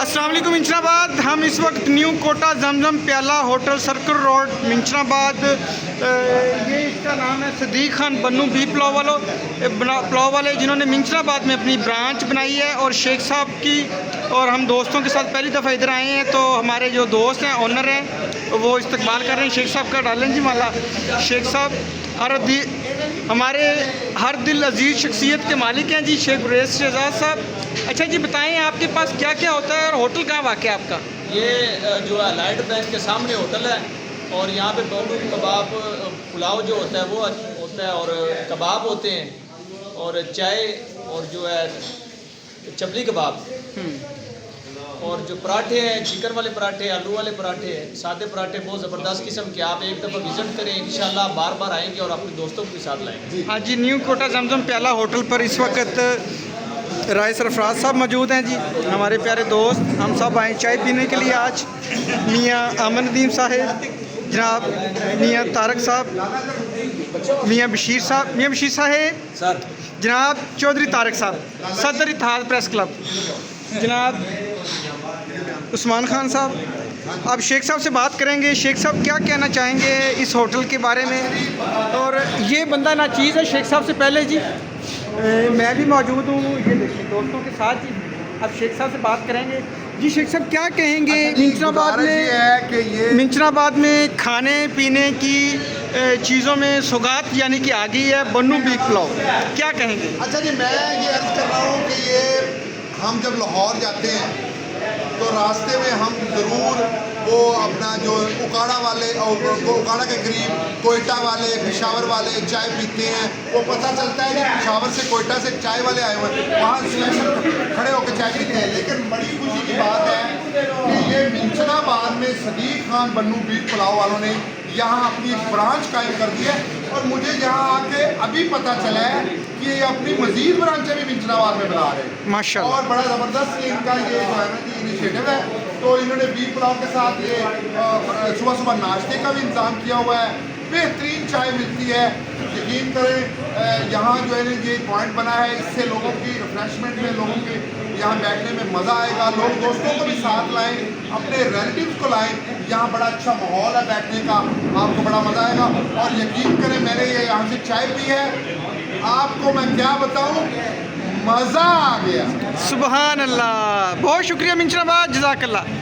अस्सलाम वालेकुम मिंचनाबाद। हम इस वक्त न्यू कोटा जमजम प्याला होटल सर्कल रोड मिंचनाबाद, ये इसका नाम है सदीक खान बन्नू बी पुलाव वाले जिन्होंने मिंचनाबाद में अपनी ब्रांच बनाई है। और शेख साहब की और हम दोस्तों के साथ पहली दफ़ा इधर आए हैं, तो हमारे जो दोस्त हैं ओनर हैं वो इस्तकबाल कर रहे हैं शेख साहब का। डालें जी माला। शेख साहब हमारे हर दिल अजीज़ शख्सियत के मालिक हैं जी, शेख गुरेज शहजाद साहब। अच्छा जी, बताएं आपके पास क्या क्या होता है और होटल कहाँ वाक़ है आपका? ये जो है लाइट बैंक के सामने होटल है और यहाँ पे बम्बू कबाब पुलाव जो होता है वो होता है और कबाब होते हैं और चाय और जो है चपली कबाब और जो पराठे हैं चिकन वाले पराठे, आलू वाले पराठे, सादे पराठे, बहुत ज़बरदस्त किस्म के। आप एक दफ़ा विज़िट करें, इंशाल्लाह बार बार आएंगे और अपने दोस्तों को भी साथ लाएंगे। हाँ जी, न्यू कोटा जमजम प्याला होटल पर इस वक्त राय सरफराज साहब मौजूद हैं जी, हमारे प्यारे दोस्त। हम सब आए चाय पीने के लिए आज। मियाँ अमनदीन साहब, जनाब मियाँ तारक साहब, मियाँ बशीर साहब सर, जनाब चौधरी तारक साहब, सदर इत्तेहाद प्रेस क्लब, जनाब उस्मान खान साहब। अब शेख साहब से बात करेंगे। शेख साहब क्या कहना चाहेंगे इस होटल के बारे में? और ये बंदा ना चीज़ है शेख साहब से पहले जी, मैं भी मौजूद हूँ ये देखिए दोस्तों के साथ जी। अब शेख साहब से बात करेंगे जी। शेख साहब क्या कहेंगे मिंचनाबाद में खाने पीने की चीज़ों में सौगात यानी कि आ गई है बन्नू बीफ पुलाव, क्या कहेंगे? अच्छा जी, मैं ये अर्ज़ कर रहा हूँ कि ये हम जब लाहौर जाते हैं तो रास्ते में हम ज़रूर वो अपना जो उकाड़ा वाले और उकाड़ा के करीब कोयटा वाले, पेशावर वाले चाय पीते हैं। वो पता चलता है कि पेशावर से कोयटा से चाय वाले आए हुए हैं, वहाँ स्पेशल खड़े होकर चाय पीते हैं। लेकिन बड़ी खुशी की बात है कि ये मिंचनाबाद में सदीक खान बन्नू बीफ पुलाव वालों ने यहाँ अपनी एक ब्रांच कायम कर दी है। और मुझे यहाँ आके अभी पता चला है कि ये अपनी मज़ीद ब्रांचें भी मिंचनाबाद में बना रहे हैं माशाल्लाह। और बड़ा ज़बरदस्त इनका ये जो है ना कि इनिशिएटिव है। तो इन्होंने बीफ पुलाव के साथ ये सुबह सुबह नाश्ते का भी इंतज़ाम किया हुआ है। बेहतरीन चाय मिलती है, यकीन करें। यहाँ जो है ये पॉइंट बना है, इससे लोगों की रिफ्रेशमेंट में, लोगों के यहाँ बैठने में मज़ा आएगा। लोग दोस्तों को भी साथ लाएं, अपने रिलेटिव्स को लाएं। यहाँ बड़ा अच्छा माहौल है बैठने का, आपको बड़ा मज़ा आएगा। और यकीन करें, मैंने ये यहाँ से चाय पी है, आपको मैं क्या बताऊँ, मज़ा आ गया। सुबहान अल्लाह। बहुत शुक्रिया मिंचनाबाद, जज़ाकल्लाह।